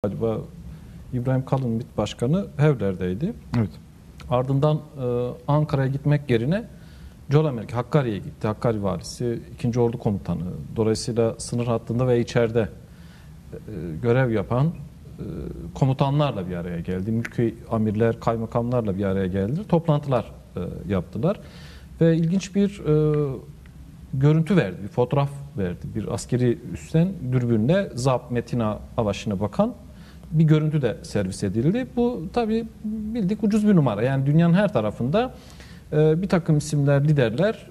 Galiba İbrahim Kalın MİT Başkanı Hevler'deydi. Evet. Ardından Ankara'ya gitmek yerine Colamer'e, Hakkari'ye gitti. Hakkari valisi, 2. Ordu Komutanı. Dolayısıyla sınır hattında ve içeride görev yapan komutanlarla bir araya geldi. Mülki amirler, kaymakamlarla bir araya geldi. Toplantılar yaptılar. Ve ilginç bir görüntü verdi, bir fotoğraf verdi. Bir askeri üstten dürbünle ZAP, Metina Avaşı'na bakan bir görüntü de servis edildi. Bu tabii bildik ucuz bir numara. Yani dünyanın her tarafında bir takım isimler, liderler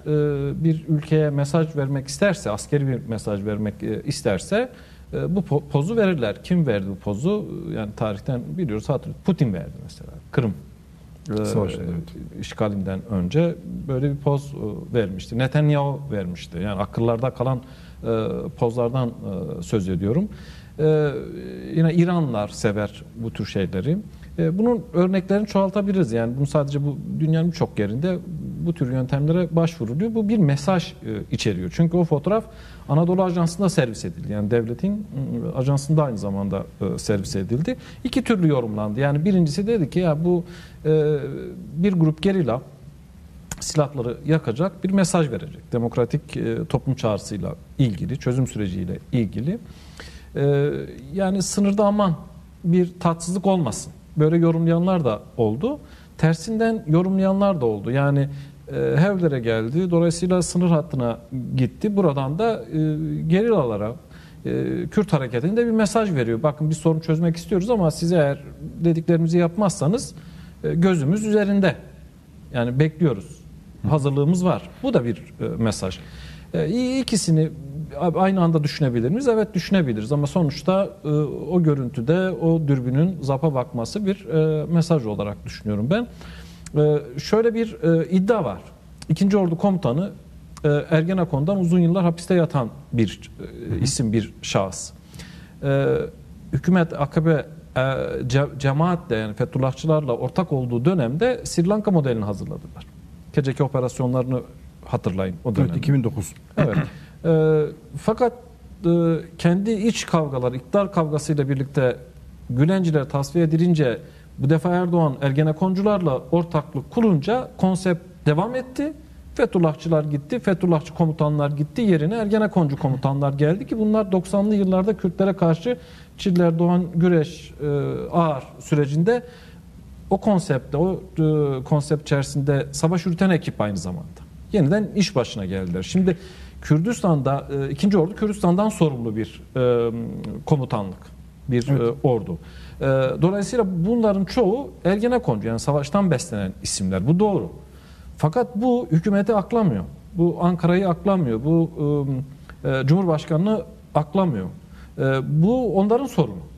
bir ülkeye mesaj vermek isterse, askeri bir mesaj vermek isterse bu pozu verirler. Kim verdi bu pozu? Yani tarihten biliyoruz. Putin verdi mesela. Kırım işgalinden önce böyle bir poz vermişti. Netanyahu vermişti. Yani akıllarda kalan pozlardan söz ediyorum. Yine İranlılar sever bu tür şeyleri. Bunun örneklerini çoğaltabiliriz. Yani bunu sadece bu dünyanın birçok yerinde bu tür yöntemlere başvuruluyor. Bu bir mesaj içeriyor. Çünkü o fotoğraf Anadolu Ajansı'nda servis edildi. Yani devletin ajansında aynı zamanda servis edildi. İki türlü yorumlandı. Yani birincisi dedi ki ya bu bir grup gerilla silahları yakacak, bir mesaj verecek. Demokratik toplum çağrısıyla ilgili, çözüm süreciyle ilgili. Yani sınırda aman bir tatsızlık olmasın. Böyle yorumlayanlar da oldu. Tersinden yorumlayanlar da oldu. Yani Hevler'e geldi. Dolayısıyla sınır hattına gitti. Buradan da gerillalara, Kürt hareketinde bir mesaj veriyor. Bakın bir sorun çözmek istiyoruz ama siz eğer dediklerimizi yapmazsanız gözümüz üzerinde. Yani bekliyoruz. Hazırlığımız var. Bu da bir mesaj. İkisini aynı anda düşünebilir miyiz? Evet, düşünebiliriz ama sonuçta o görüntüde o dürbünün ZAP'a bakması bir mesaj olarak düşünüyorum ben. Şöyle bir iddia var. 2. Ordu Komutanı Ergenekon'dan uzun yıllar hapiste yatan bir isim, bir şahıs. Hükümet AKP cemaatle, yani Fethullahçılarla ortak olduğu dönemde Sri Lanka modelini hazırladılar. KCK operasyonlarını hatırlayın o dönemde. Evet, 2009. Evet. Fakat kendi iç kavgalar, iktidar kavgasıyla birlikte Gülenciler tasfiye edilince bu defa Erdoğan Ergenekoncularla ortaklık kurunca konsept devam etti. Fethullahçılar gitti, Fethullahçı komutanlar gitti, yerine Ergenekoncu komutanlar geldi ki bunlar 90'lı yıllarda Kürtlere karşı Çiller Doğan Güreş Ağar sürecinde o konseptte, o konsept içerisinde savaş yürüten ekip aynı zamanda. Yeniden iş başına geldiler. Şimdi Kürdistan'da 2. Ordu Kürdistan'dan sorumlu bir komutanlık, bir evet, ordu. Dolayısıyla bunların çoğu Ergenekoncu, yani savaştan beslenen isimler. Bu doğru. Fakat bu hükümeti aklamıyor. Bu Ankara'yı aklamıyor. Bu Cumhurbaşkanı'nı aklamıyor. Bu onların sorunu.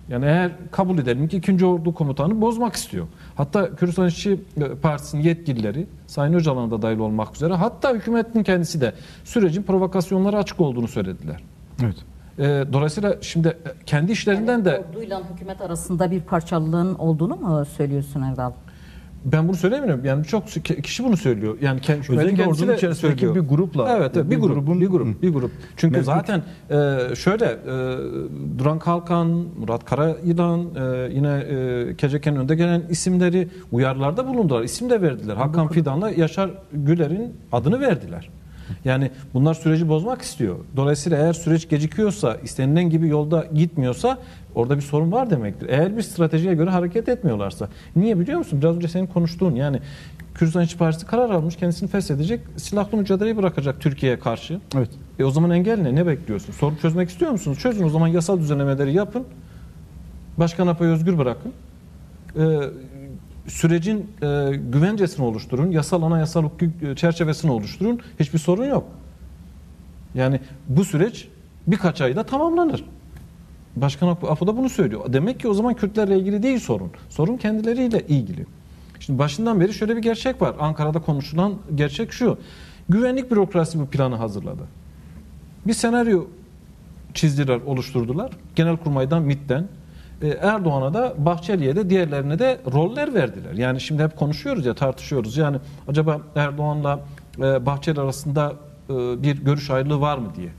Yani eğer kabul edelim ki 2. Ordu Komutanı bozmak istiyor. Hatta Kürdistan İşçi Partisi'nin yetkilileri, Sayın Öcalan'a da dahil olmak üzere, hatta hükümetin kendisi de sürecin provokasyonlara açık olduğunu söylediler. Evet. Dolayısıyla şimdi kendi işlerinden de... Orduyla hükümet arasında bir parçalılığın olduğunu mu söylüyorsun Erdal? Ben bunu söylemiyorum. Yani çok kişi bunu söylüyor. Yani özellikle ordunun içerisindeki bir grupla. Evet, bir grup. Çünkü zaten şöyle Duran Kalkan, Murat Karayılan, yine KCK'nin önde gelen isimleri uyarılarda bulundular. İsim de verdiler. Hakan Fidan'la Yaşar Güler'in adını verdiler. Yani bunlar süreci bozmak istiyor. Dolayısıyla eğer süreç gecikiyorsa, istenilen gibi yolda gitmiyorsa orada bir sorun var demektir. Eğer bir stratejiye göre hareket etmiyorlarsa. Niye biliyor musun? Biraz önce senin konuştuğun, yani Kürdistan İşçi Partisi karar almış, kendisini feshedecek, silahlı mücadeleyi bırakacak Türkiye'ye karşı. Evet. O zaman engel ne? Ne bekliyorsun? Sorun çözmek istiyor musunuz? Çözün, o zaman yasal düzenlemeleri yapın. Başkan Apa'yı özgür bırakın. Sürecin güvencesini oluşturun, yasal anayasal hukuk çerçevesini oluşturun. Hiçbir sorun yok. Yani bu süreç birkaç ayda tamamlanır. Başkan Apo da bunu söylüyor. Demek ki o zaman Kürtlerle ilgili değil sorun. Sorun kendileriyle ilgili. Şimdi başından beri şöyle bir gerçek var. Ankara'da konuşulan gerçek şu. Güvenlik bürokrasi bu planı hazırladı. Bir senaryo çizdiler, oluşturdular. Genelkurmay'dan, MİT'ten. Erdoğan'a da, Bahçeli'ye de, diğerlerine de roller verdiler. Yani şimdi hep konuşuyoruz ya, tartışıyoruz. Yani acaba Erdoğan'la Bahçeli arasında bir görüş ayrılığı var mı diye.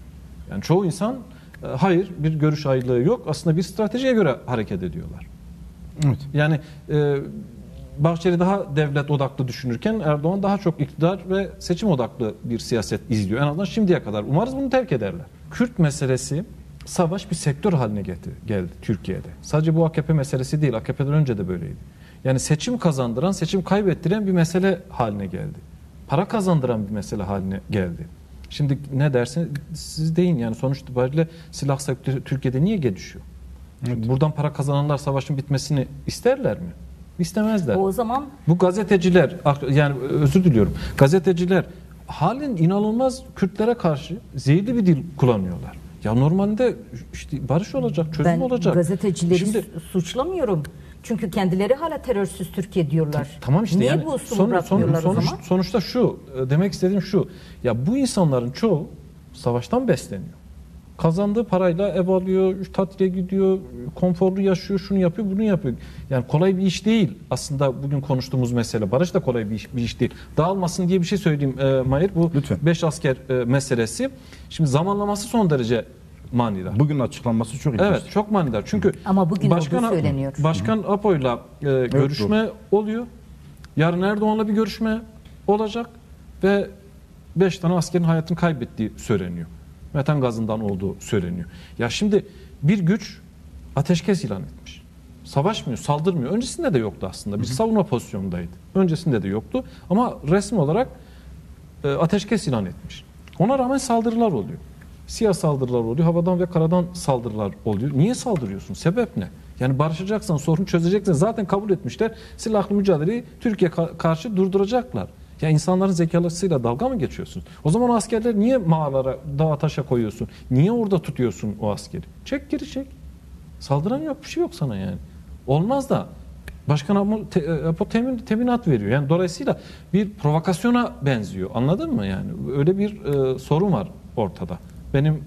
Yani çoğu insan Hayır, bir görüş ayrılığı yok. Aslında bir stratejiye göre hareket ediyorlar. Evet. Yani Bahçeli daha devlet odaklı düşünürken Erdoğan daha çok iktidar ve seçim odaklı bir siyaset izliyor. En azından şimdiye kadar. Umarız bunu terk ederler. Kürt meselesi savaş bir sektör haline geldi Türkiye'de. Sadece bu AKP meselesi değil. AKP'den önce de böyleydi. Yani seçim kazandıran, seçim kaybettiren bir mesele haline geldi. Para kazandıran bir mesele haline geldi. Şimdi ne dersiniz siz deyin, yani sonuç itibariyle silah sektörü Türkiye'de niye gelişiyor? Evet. Buradan para kazananlar savaşın bitmesini isterler mi? İstemezler. O zaman bu gazeteciler, yani özür diliyorum, gazeteciler halen inanılmaz Kürtlere karşı zehirli bir dil kullanıyorlar. Ya normalde işte barış olacak, çözüm olacak. Ben gazetecileri suçlamıyorum. Çünkü kendileri hala terörsüz Türkiye diyorlar. Tamam işte, niye yani bu üslubu bırakmıyorlar o zaman? Sonuçta şu, demek istediğim şu. Ya bu insanların çoğu savaştan besleniyor. Kazandığı parayla ev alıyor, tatile gidiyor, konforlu yaşıyor, şunu yapıyor, bunu yapıyor. Yani kolay bir iş değil. Aslında bugün konuştuğumuz mesele. Barış da kolay bir iş değil. Dağılmasın diye bir şey söyleyeyim Mahir. Bu 5 asker meselesi. Şimdi zamanlaması son derece manidar. Bugün açıklanması çok ilginç. Evet, çok manidar. Çünkü ama bugün olduğu söyleniyor. Başkan Apo'yla görüşme oluyor. Yarın Erdoğan'la bir görüşme olacak ve 5 tane askerin hayatını kaybettiği söyleniyor. Metan gazından olduğu söyleniyor. Ya şimdi bir güç ateşkes ilan etmiş. Savaşmıyor, saldırmıyor. Öncesinde de yoktu aslında. Bir savunma pozisyonundaydı. Öncesinde de yoktu. Ama resmi olarak ateşkes ilan etmiş. Ona rağmen saldırılar oluyor. Siyah saldırılar oluyor. Havadan ve karadan saldırılar oluyor. Niye saldırıyorsun? Sebep ne? Yani barışacaksan, sorunu çözeceksen zaten kabul etmişler. Silahlı mücadeleyi Türkiye karşı durduracaklar. Ya insanların zekasıyla dalga mı geçiyorsun? O zaman o askerleri niye mağaralara, dağa taşa koyuyorsun? Niye orada tutuyorsun o askeri? Çek, geri çek. Saldıran yok, bir şey yok sana yani. Olmaz da Başkan Apo teminat veriyor. Yani dolayısıyla bir provokasyona benziyor. Anladın mı yani? Öyle bir sorun var ortada. Benim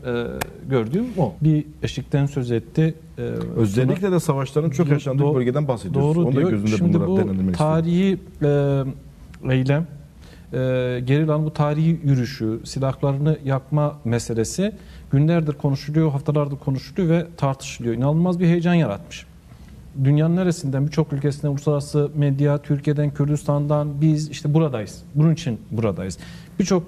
gördüğüm o. Bir eşikten söz etti. Özellikle de savaşların çok yaşandığı bölgeden bahsediyoruz. Doğru onu da diyor. gözünde Şimdi bu bulundurarak tarihi eylem, gerilan bu tarihi yürüyüşü, silahlarını yakma meselesi günlerdir konuşuluyor, haftalardır konuşuluyor ve tartışılıyor. İnanılmaz bir heyecan yaratmış. Dünyanın neresinden, birçok ülkesinden, uluslararası medya, Türkiye'den, Kürdistan'dan biz işte buradayız. Bunun için buradayız. Birçok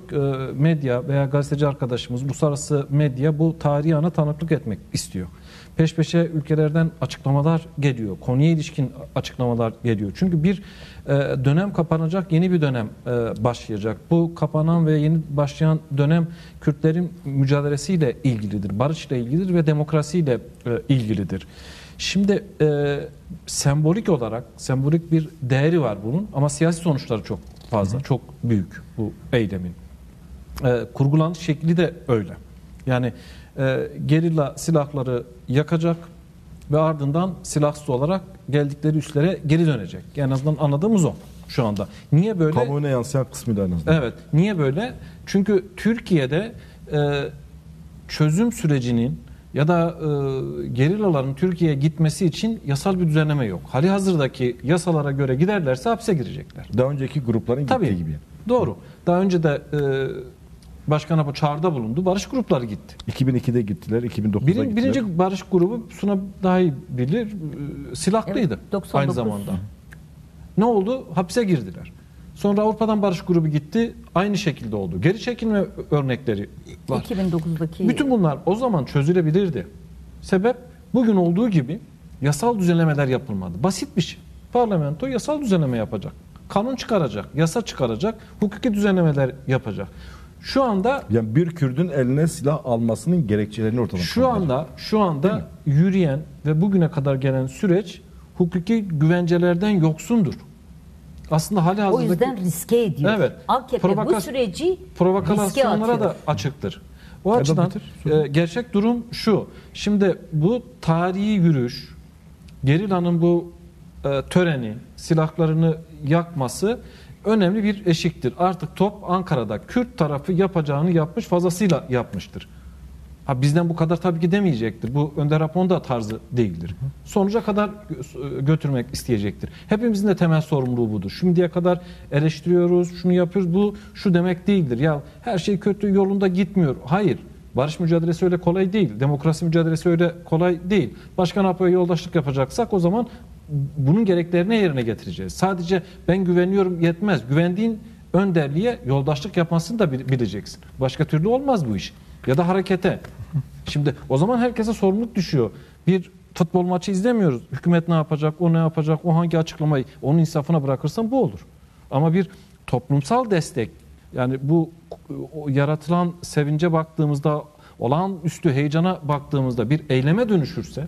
medya veya gazeteci arkadaşımız, uluslararası medya bu tarihi ana tanıklık etmek istiyor. Peş peşe ülkelerden açıklamalar geliyor. Konuya ilişkin açıklamalar geliyor. Çünkü bir dönem kapanacak, yeni bir dönem başlayacak. Bu kapanan ve yeni başlayan dönem Kürtlerin mücadelesiyle ilgilidir, barışla ilgilidir ve demokrasiyle ilgilidir. Şimdi sembolik olarak, sembolik bir değeri var bunun ama siyasi sonuçları çok fazla, çok büyük bu eylemin. Kurgulanış şekli de öyle. Yani gerilla silahları yakacak ve ardından silahsız olarak geldikleri üslere geri dönecek. En azından anladığımız o şu anda. Niye böyle? Kamuoyuna yansıyan kısmıyla en azından. Evet. Niye böyle? Çünkü Türkiye'de çözüm sürecinin ya da gerillaların Türkiye'ye gitmesi için yasal bir düzenleme yok. Halihazırdaki yasalara göre giderlerse hapse girecekler. Daha önceki grupların gittiği gibi. Doğru. Daha önce de Başkan Apo çağrıda bulundu. Barış grupları gitti. 2002'de gittiler, 2009'da gittiler. Birinci barış grubu Suna daha iyi bilir. Silahlıydı aynı zamanda. Ne oldu? Hapse girdiler. Sonra Avrupa'dan barış grubu gitti. Aynı şekilde oldu. Geri çekilme örnekleri var. 2009'daki... Bütün bunlar o zaman çözülebilirdi. Sebep bugün olduğu gibi yasal düzenlemeler yapılmadı. Basit bir şey. Parlamento yasal düzenleme yapacak. Kanun çıkaracak, yasa çıkaracak, hukuki düzenlemeler yapacak. Şu anda yani bir Kürdün eline silah almasının gerekçelerini ortadan şu anda yürüyen ve bugüne kadar gelen süreç hukuki güvencelerden yoksundur. Aslında halihazırdaki... O yüzden riske ediyor. Evet. AKP bu süreci provokasyonlara da açıktır. O açıdan gerçek durum şu. Şimdi bu tarihi yürüyüş, gerillanın bu töreni, silahlarını yakması önemli bir eşiktir. Artık top Ankara'da. Kürt tarafı yapacağını yapmış, fazlasıyla yapmıştır. Bizden bu kadar tabii ki demeyecektir. Bu Önder Apo'nun da tarzı değildir. Sonuca kadar götürmek isteyecektir. Hepimizin de temel sorumluluğu budur. Şimdiye kadar eleştiriyoruz, şunu yapıyoruz. Bu şu demek değildir. Ya her şey kötü yolunda gitmiyor. Hayır. Barış mücadelesi öyle kolay değil. Demokrasi mücadelesi öyle kolay değil. Başka ne yapıyor? Yoldaşlık yapacaksak o zaman bunun gereklerini yerine getireceğiz. Sadece ben güveniyorum yetmez. Güvendiğin önderliğe yoldaşlık yapmasını da bileceksin. Başka türlü olmaz bu iş. Ya da harekete. Şimdi o zaman herkese sorumluluk düşüyor. Bir futbol maçı izlemiyoruz. Hükümet ne yapacak, o ne yapacak, o hangi açıklamayı, onun insafına bırakırsan bu olur. Ama bir toplumsal destek, yani bu yaratılan sevince baktığımızda, olağanüstü heyecana baktığımızda bir eyleme dönüşürse,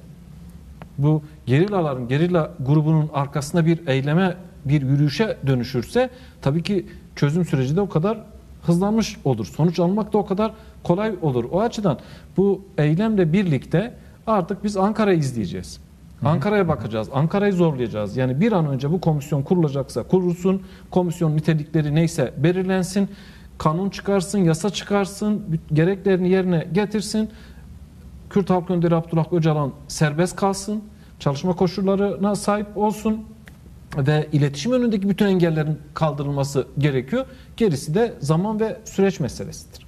bu gerilla grubunun arkasında bir eyleme, bir yürüyüşe dönüşürse tabii ki çözüm süreci de o kadar hızlanmış olur. Sonuç almak da o kadar kolay olur. O açıdan bu eylemle birlikte artık biz Ankara'yı izleyeceğiz. Ankara'ya bakacağız. Ankara'yı zorlayacağız. Yani bir an önce bu komisyon kurulacaksa kurulsun. Komisyon nitelikleri neyse belirlensin. Kanun çıkarsın, yasa çıkarsın. Gereklerini yerine getirsin. Kürt Halk Önderi Abdullah Öcalan serbest kalsın. Çalışma koşullarına sahip olsun. Ve iletişim önündeki bütün engellerin kaldırılması gerekiyor. Gerisi de zaman ve süreç meselesidir.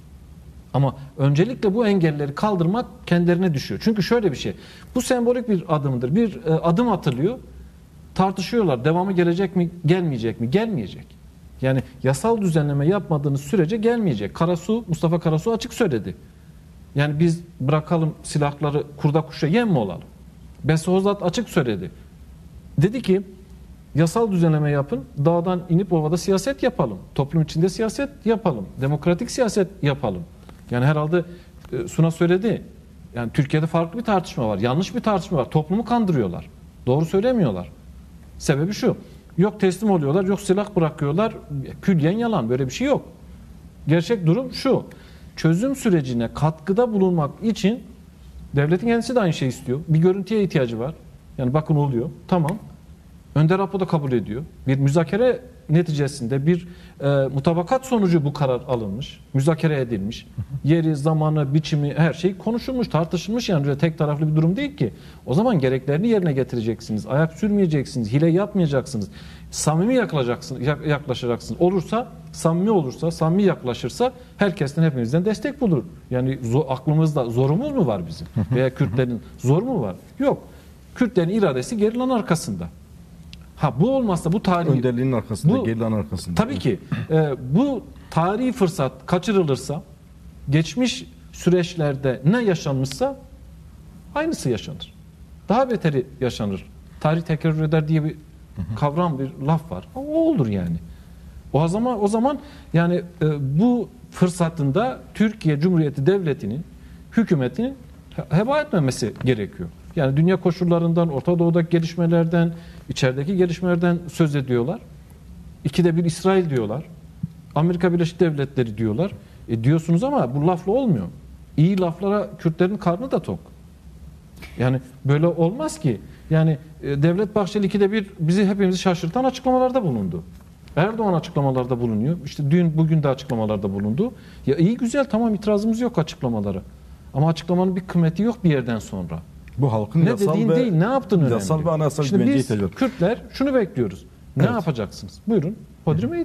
Ama öncelikle bu engelleri kaldırmak kendilerine düşüyor. Çünkü şöyle bir şey. Bu sembolik bir adımdır. Bir adım atılıyor. Tartışıyorlar. Devamı gelecek mi, gelmeyecek mi? Gelmeyecek. Yani yasal düzenleme yapmadığınız sürece gelmeyecek. Mustafa Karasu açık söyledi. Yani biz bırakalım silahları kurda kuşa yem mi olalım? Besi Hozat açık söyledi. Dedi ki yasal düzenleme yapın, dağdan inip ovada siyaset yapalım. Toplum içinde siyaset yapalım. Demokratik siyaset yapalım. Yani herhalde Suna söyledi. Yani Türkiye'de farklı bir tartışma var. Yanlış bir tartışma var. Toplumu kandırıyorlar. Doğru söylemiyorlar. Sebebi şu. Yok teslim oluyorlar, yok silah bırakıyorlar. Külliyen yalan. Böyle bir şey yok. Gerçek durum şu. Çözüm sürecine katkıda bulunmak için devletin kendisi de aynı şey istiyor. Bir görüntüye ihtiyacı var. Yani bakın oluyor. Tamam. Önder Apo da kabul ediyor. Bir müzakere neticesinde bir mutabakat sonucu bu karar alınmış. Müzakere edilmiş. Yeri, zamanı, biçimi her şey konuşulmuş, tartışılmış. Yani öyle tek taraflı bir durum değil ki. O zaman gereklerini yerine getireceksiniz. Ayak sürmeyeceksiniz. Hile yapmayacaksınız. Samimi yaklaşacaksınız. Samimi olursa, samimi yaklaşırsa herkesten, hepimizden destek bulur. Yani aklımızda zorumuz mu var bizim? Veya Kürtlerin zor mu var? Yok. Kürtlerin iradesi gerilan arkasında. Bu olmazsa bu tarihi... Önderliğinin arkasında, gerilen arkasında. Tabii ki. Bu tarihi fırsat kaçırılırsa, geçmiş süreçlerde ne yaşanmışsa aynısı yaşanır. Daha beteri yaşanır. Tarih tekrar eder diye bir kavram, bir laf var. O olur yani. O zaman yani bu fırsatında Türkiye Cumhuriyeti Devleti'nin, hükümetinin heba etmemesi gerekiyor. Yani dünya koşullarından, Orta Doğu'daki gelişmelerden, içerideki gelişmelerden söz ediyorlar. İkide bir İsrail diyorlar. Amerika Birleşik Devletleri diyorlar. Diyorsunuz ama bu lafla olmuyor. İyi laflara Kürtlerin karnı da tok. Yani böyle olmaz ki. Yani Devlet Bahçeli ikide bir hepimizi şaşırtan açıklamalarda bulundu. Erdoğan açıklamalarda bulunuyor. İşte dün bugün de açıklamalarda bulundu. Ya iyi güzel, tamam, itirazımız yok açıklamalara. Ama açıklamanın bir kıymeti yok bir yerden sonra. Bu halkın ne dediğin değil, ne yaptığın önemli. Yasal ve anayasal Şimdi güvence biz ihtiyacı var. Kürtler şunu bekliyoruz. Ne yapacaksınız? Buyurun. Hodri meydan.